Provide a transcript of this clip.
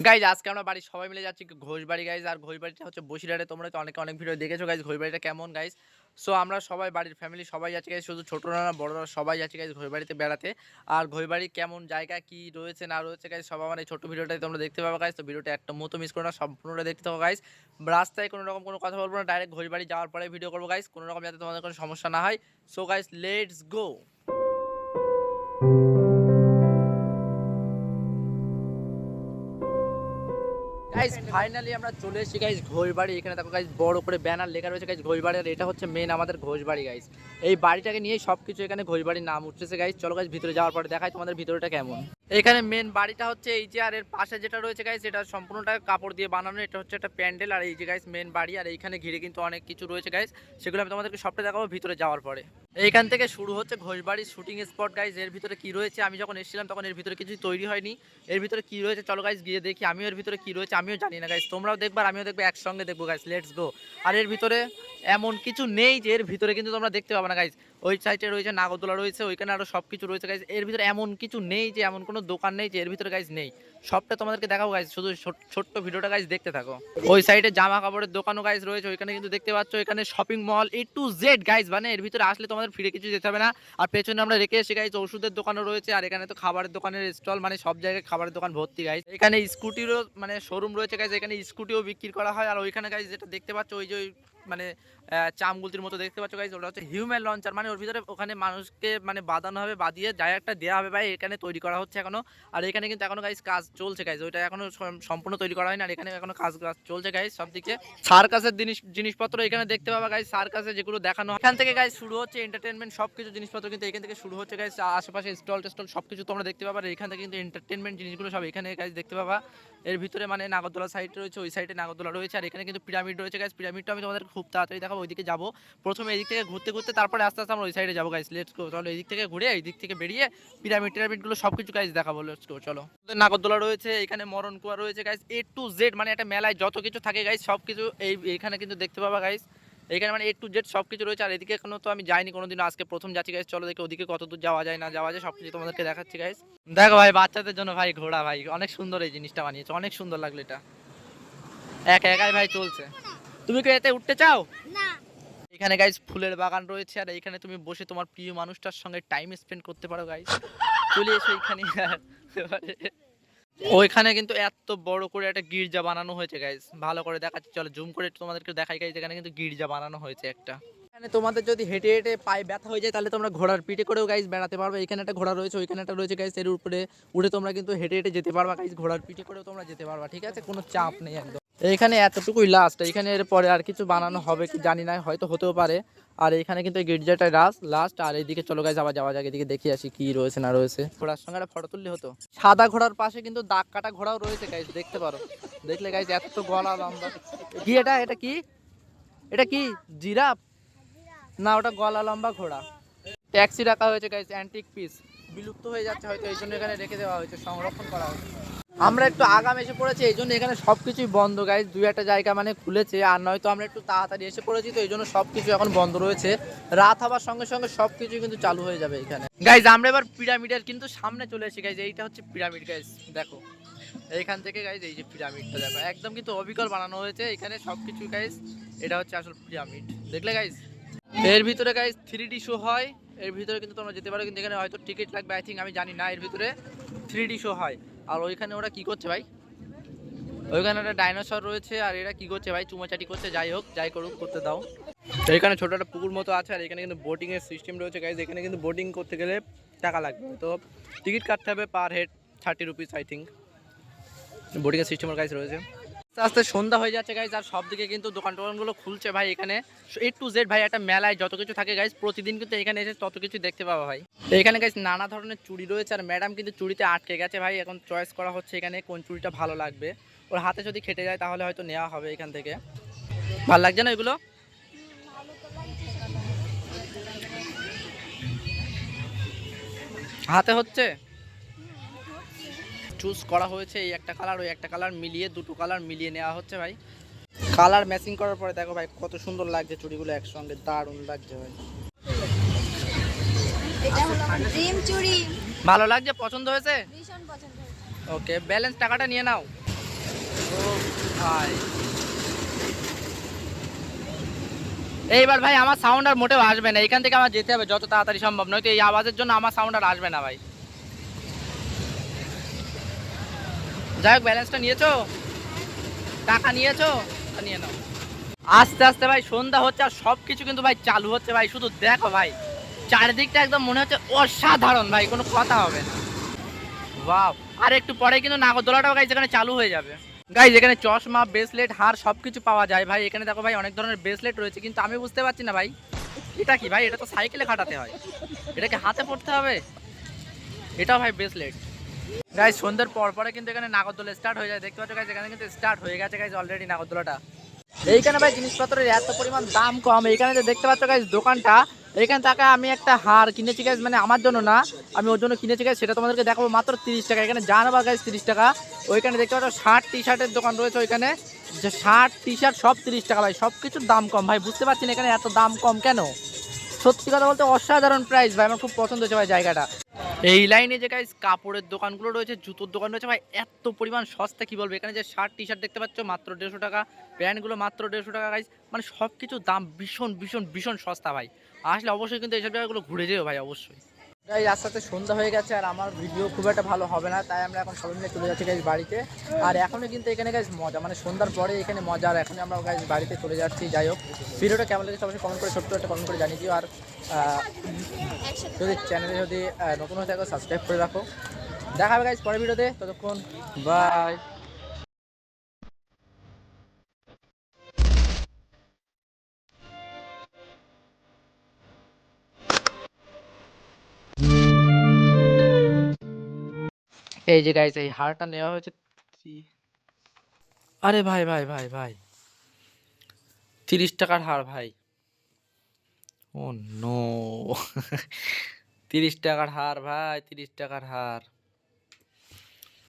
Guys আজকে আমরা বাড়ির সবাই মিলে যাচ্ছি ঘোষবাড়ি গাইজ। আর ঘোষবাড়িটা হচ্ছে বসিরহাটে। তোমরা তো অনেক ভিডিও দেখেছো গাইজ ঘোষবাড়িটা কেমন গাইজ। সো আমরা সবাই বাড়ির ফ্যামিলি সবাই যাচ্ছি গাইজ, শুধু ছোটরা না বড়রা সবাই যাচ্ছি গাইজ ঘোষবাড়িতে বেড়াতে। আর ঘোষবাড়ি কেমন জায়গা কি রয়েছে না রয়েছে গাইজ সব আমার এই ছোট্ট ভিডিওটাই তোমরা দেখতে পাবে গাইজ। তো ভিডিওটা একটা মতো মিস করো না, সম্পূর্ণটা দেখতে থাকো গাইজ। রাস্তায় কোনো রকম কোনো কথা বলবো না, ডাইরেক্ট ঘোষবাড়ি যাওয়ার পরে ভিডিও করবো গাইজ, কোনো রকম যাতে তোমাদের কোনো সমস্যা না হয়। So guys let's go. Guys finally আমরা চলে এসেছি গাইস ঘোষবাড়ি। এখানে দেখো গাইস বড় করে ব্যানার লেখা রয়েছে গাইস ঘোষবাড়ি, আর এটা হচ্ছে মেন আমাদের ঘোষবাড়ি গাইস। এই বাড়িটাকে নিয়েই সবকিছু এখানে ঘোষবাড়ির নাম উঠতেছে গাইস। চলো গাইস ভিতরে যাওয়ার পরে দেখাই তোমাদের ভিতরটা কেমন। এখানে মেন বাড়িটা হচ্ছে এই যে, আর এর পাশে যেটা রয়েছে গাইস এটা সম্পূর্ণটা কাপড় দিয়ে বানানো, এটা হচ্ছে একটা প্যান্ডেল। আর এই যে গাইস মেন বাড়ি, আর এইখানে ঘিরে কিন্তু অনেক কিছু রয়েছে গাইস, সেগুলো আমি তোমাদেরকে সবটা দেখাবো ভিতরে যাওয়ার পরে। এইখান থেকে শুরু হচ্ছে ঘোষবাড়ির শুটিং স্পট গাইস। এর ভিতরে কি রয়েছে, আমি যখন এসেছিলাম তখন এর ভিতরে কিছুই তৈরি হয়নি। এর ভিতরে কি রয়েছে চলো গাইস গিয়ে দেখি। আমিও এর ভিতরে কি রয়েছে আমিও জানি না গাইস, তোমরাও দেখবার আমিও দেখবো, একসঙ্গে দেখবো গাইস, লেটস গো। আর এর ভিতরে এমন কিছু নেই যে এর ভিতরে কিন্তু তোমরা দেখতে পাবে না গাইস। ওই সাইডে রয়েছে নাগরদোলা রয়েছে, ওইখানে আরো সবকিছু রয়েছে গাইস। এর ভিতরে এমন কিছু নেই যে, এমন কোনো দোকান নেই যে এর ভিতরে গাইস নেই। সবটা তোমাদেরকে দেখাবো গাইস, শুধু ছোট্ট ভিডিওটা গাইস দেখতে থাকো। ওই সাইডে জামা কাপড়ের দোকানও গাইস রয়েছে, ওইখানে কিন্তু দেখতে পাচ্ছ এখানে shopping mall A to Z guys. মানে এর ভিতরে আসলে তোমাদের ফিরে কিছু যেতে হবে না। আর পেছনে আমরা রেখে এসে গাইস ওষুধের দোকানও রয়েছে, আর এখানে তো খাবারের দোকানের স্টল, মানে সব জায়গায় খাবারের দোকান ভর্তি গাইস। এখানে স্কুটিরও মানে শোরুম রয়েছে গাইস, এখানে স্কুটিও বিক্রি করা হয়। আর ওইখানে গাইস যেটা দেখতে পাচ্ছ ওই যে মানে চামগুলতির মতো দেখতে পাচ্ছ গাইস, ওটা হচ্ছে হিউম্যান লঞ্চার। মানে ওর ভিতরে ওখানে মানুষকে মানে বাঁধানো হবে, বাঁধিয়ে যায় একটা দেওয়া হবে ভাই, এখানে তৈরি করা হচ্ছে এখনো। আর এখানে কিন্তু এখনো গাইস কাজ চলছে গাইস, ওইটা এখনো সম্পূর্ণ তৈরি করা হয়নি। আর এখানে এখনো কাজ চলছে গাইস সব দিকে। সার্কাসের জিনিসপত্র এখানে দেখতে পাবা গাইস, সার্কাসে যেগুলো দেখানো হয়। এখান থেকে গাইস শুরু হচ্ছে এন্টারটেনমেন্ট, সবকিছু জিনিসপত্র কিন্তু এখান থেকে শুরু হচ্ছে গাইস। আশেপাশে স্টল টেস্টল সবকিছু তোমরা দেখতে পাবা। আর এখান থেকে কিন্তু এন্টারটেনমেন্ট জিনিসগুলো সব এখানে গাইস দেখতে পাবা। এর ভিতরে মানে নাগরদোলা সাইড রয়েছে, ওই সাইডে নাগরদোলা রয়েছে। আর এখানে কিন্তু পিরামিড রয়েছে গাইস, পিরামিডটা আমি তোমাদের খুব তাড়াতাড়ি দেখাবো। ওইদিকে যাবো প্রথমে, এদিক থেকে ঘুরতে ঘুরতে তারপরে আস্তে আস্তে আমরা ওই সাইডে যাবো গাইস। লেটস গো, চলো এদিক থেকে ঘুরে এই দিক থেকে বেরিয়ে পিরামিডগুলো সবকিছু গাইস দেখাবো। লেটস গো চলো। নাগরদোলা রয়েছে, এখানে মরণ কুয়া রয়েছে গাইস, A to Z মানে একটা মেলায় যত কিছু থাকে গাইস সবকিছু এইখানে কিন্তু দেখতে পাবা গাইস। এখানে মানে A to Z সবকিছু রয়েছে। আর এদিকে এখনো তো আমি যাইনি কোনোদিন, আজকে প্রথম যাচ্ছি গাইস। চলো দেখি ওদিকে কত দূর যাওয়া যায় না যাওয়া যায় সবকিছু তোমাদেরকে দেখাচ্ছি গাইস। দেখো ভাই বাচ্চাদের জন্য ভাই ঘোড়া ভাই অনেক সুন্দর, এই জিনিসটা বানিয়েছে অনেক সুন্দর লাগলো। এটা একাই ভাই চলছে। তুমি কি এতে উঠতে চাও? না। এখানে গাইস ফুলের বাগান রয়েছে, আর এইখানে তুমি বসে তোমার প্রিয় মানুষটার সঙ্গে টাইম স্পেন্ড করতে পারো গাইস। চলে এসো এইখানে। ওইখানে কিন্তু এত বড় করে একটা গির্জা বানানো হয়েছে গাইস, ভালো করে দেখাচ্ছি চলো জুম করে তোমাদেরকে দেখাই গাইস। এখানে কিন্তু গির্জা বানানো হয়েছে একটা। এখানে তোমাদের যদি হেঁটে হেঁটে পায়ে ব্যথা হয়ে যায় তাহলে তোমরা ঘোড়ার পিঠে করেও গাইস বেড়াতে পারবে। এখানে একটা ঘোড়া রয়েছে, ওইখানে একটা রয়েছে গাইস, এর উপরে উঠে তোমরা কিন্তু হেঁটে হেঁটে যেতে পারবা গাইস, ঘোড়ার পিঠে করেও তোমরা যেতে পারবা, ঠিক আছে, কোনো চাপ নেই একদম। এইখানে এতটুকুই লাস্ট, এইখানে এর পরে আর কিছু বানানো হবে কি জানি না, হয়তো হতেও পারে। আর এইখানে কিন্তু গির্জাটাই লাস্ট। আর এইদিকে চলো গাইস আবার যাওয়া যাক, এদিকে দেখে আসি কি রয়েছে না রয়েছে। ঘোড়ার সঙ্গে একটা ফটো তুললে হতো। সাদা ঘোড়ার পাশে কিন্তু দাগ কাটা ঘোড়াও রয়েছে গাইস, দেখতে পারো। দেখলে গাইস এত গলা লম্বা। কি এটা, এটা কি, এটা কি জিরাফ না ওটা গলা লম্বা ঘোড়া। ট্যাক্সি রাখা হয়েছে গাইস, অ্যান্টিক পিস, বিলুপ্ত হয়ে যাচ্ছে হয়তো, এই জন্য এখানে রেখে দেওয়া হয়েছে, সংরক্ষণ করা হয়েছে। আমরা একটু আগাম এসে পড়েছি, এই জন্য এখানে সবকিছুই বন্ধ গাইস। দুই একটা জায়গা মানে খুলেছে, আর নয়তো আমরা একটু তাড়াতাড়ি এসে পড়েছি, তো এই জন্য সবকিছু এখন বন্ধ রয়েছে। রাত হবার সঙ্গে সঙ্গে সবকিছু কিন্তু চালু হয়ে যাবে এখানে গাইস। আমরা এবার পিরামিডের কিন্তু সামনে চলে এসেছি গাইস, এইটা হচ্ছে পিরামিড গাইস, দেখো এইখান থেকে গাইস এই যে পিরামিডটা দেখো একদম কিন্তু অবিকল বানানো হয়েছে এখানে সবকিছু গাইস। এটা হচ্ছে আসল পিরামিড, দেখলে গাইস। এর ভিতরে গাইস 3D শো হয়, এর ভিতরে কিন্তু তোমরা যেতে পারো, কিন্তু এখানে হয়তো টিকিট লাগবে আই থিঙ্ক, আমি জানি না। এর ভিতরে 3D শো হয়। আর ওইখানে ওরা কি করছে ভাই, ওইখানে একটা ডাইনোসর রয়েছে, আর এরা কি করছে ভাই, চুমাচাটি করছে। যাই হোক যাই করুক করতে দাও। এখানে ছোট একটা পুকুর মতো আছে, আর এখানে কিন্তু বোটিং এর সিস্টেম রয়েছে গাইস। এখানে কিন্তু বোটিং করতে গেলে টাকা লাগবে, তো টিকিট কাটতে হবে per head 30 rupees I think. Boating এর সিস্টেমের গাইস রয়েছে। আস্তে আস্তে সন্ধ্যা হয়ে যাচ্ছে গাইস, আর সব দিকে কিন্তু দোকান টোকানগুলো খুলছে ভাই। এখানে A to Z ভাই একটা মেলায় যত কিছু থাকে গাইস, প্রতিদিন কিন্তু এখানে এসে তত কিছু দেখতে পাওয়া ভাই। এখানে গাইস নানা ধরনের চুড়ি রয়েছে, আর ম্যাডাম কিন্তু চুড়িতে আটকে গেছে ভাই, এখন চয়েস করা হচ্ছে এখানে কোন চুড়িটা ভালো লাগবে। ওর হাতে যদি খেটে যায় তাহলে হয়তো নেওয়া হবে এখান থেকে। ভালো লাগছে না এগুলো, হাতে হচ্ছে চুজ করা হয়েছে, এই একটা কালার ওই একটা কালার মিলিয়ে, দুটো কালার মিলিয়ে নেওয়া হচ্ছে ভাই। কালার ম্যাচিং করার পরে দেখো ভাই কত সুন্দর লাগছে চুড়িগুলো একসঙ্গে, দারুণ লাগছে ভাই। এটা হলো আমার ড্রিম চুড়ি। ভালো লাগছে, পছন্দ হয়েছে? ভীষণ পছন্দ হয়েছে। ওকে ব্যালেন্স টাকাটা নিয়ে নাও। ও ভাই, এইবার ভাই আমার সাউন্ড আর মোটেও আসবে না, এখান থেকে আমার যেতে হবে যত তাড়াতাড়ি সম্ভব, নয়তো এই আওয়াজের জন্য আমার সাউন্ড আর আসবে না ভাই। যাই হোক, ব্যালেন্সটা নিয়েছো, টাকা নিয়েছো, নিয়ে নাও। আস্তে আস্তে ভাই সন্ধ্যা হচ্ছে আর সবকিছু কিন্তু ভাই চালু হচ্ছে ভাই, শুধু দেখো ভাই চারিদিকটা একদম মনে হচ্ছে অসাধারণ ভাই, কোনো কথা হবে না। ওয়াও, আর একটু পরে কিন্তু নাগরদোলাটাও গাইজ এখানে চালু হয়ে যাবে। গাইজ এখানে চশমা, ব্রেসলেট, হার সবকিছু পাওয়া যায় ভাই। এখানে দেখো ভাই অনেক ধরনের ব্রেসলেট রয়েছে, কিন্তু আমি বুঝতে পারছি না ভাই এটা কি ভাই, এটা তো সাইকেলে খাটাতে হয়, এটাকে হাতে পড়তে হবে? এটাও ভাই ব্রেসলেট। গাইজ সন্ধ্যের পর পরে কিন্তু এখানে নাগরদোলা স্টার্ট হয়ে যায়, দেখতে পাচ্ছ গাইজ এখানে কিন্তু স্টার্ট হয়ে গেছে গাইজ অলরেডি নাগরদোলাটা। এইখানে ভাই জিনিসপত্রের এত পরিমাণ দাম কম, এইখানে যে দেখতে পাচ্ছ গাইজ দোকানটা, এইখান থেকে আমি একটা হার কিনেছি গাইজ, মানে আমার জন্য না, আমি ওর জন্য কিনেছি গাইজ, সেটা তোমাদেরকে দেখাবো মাত্র 30 টাকা। এখানে জানাবা গাইজ 30 টাকা। ওইখানে দেখতে পাচ্ছ শার্ট টি শার্টের দোকান রয়েছে, ওইখানে যে শার্ট টি শার্ট সব 30 টাকা ভাই, সব কিছুর দাম কম ভাই, বুঝতে পারছি না এখানে এত দাম কম কেন। সত্যি কথা বলতে অসাধারণ প্রাইস ভাই, আমার খুব পছন্দ হয়েছে ভাই জায়গাটা। এই লাইনে যে গাইস কাপড়ের দোকানগুলো রয়েছে, জুতোর দোকান রয়েছে ভাই, এত পরিমাণ সস্তা কি বলবো। এখানে যে শার্ট টি শার্ট দেখতে পাচ্ছ মাত্র 150 টাকা, প্যান্টগুলো মাত্র 150 টাকা গাইস, মানে সব কিছুর দাম ভীষণ ভীষণ ভীষণ সস্তা ভাই। আসলে অবশ্যই কিন্তু এইসব জায়গাগুলো ঘুরে যেও ভাই অবশ্যই। গাইস আস্তে আস্তে সন্ধ্যা হয়ে গেছে আর আমার ভিডিও খুব একটা ভালো হবে না, তাই আমরা এখন সবাই মিলে চলে যাচ্ছি গাইস বাড়িতে। আর এখনও কিন্তু এখানে গাইস মজা, মানে সন্ধ্যার পরে এখানে মজা, আর এখনই আমরা গাইস বাড়িতে চলে যাচ্ছি। যাই হোক, ভিডিওটা কেমন লেগেছে অবশ্যই কমেন্ট করে, ছোট্ট একটা কমেন্ট করে জানিয়ে দিও। আর যদি চ্যানেলে যদি নতুন হয়ে থাকো সাবস্ক্রাইব করে রাখো। দেখা হবে গাইস পরের ভিডিওতে, ততক্ষণ বাই। এই যে গাইস এই হারটা নেওয়া হয়েছে। আরে ভাই ভাই ভাই ভাই, 30 টাকার হার ভাই, ও নো। 30 টাকার হার ভাই, 30 টাকার হার।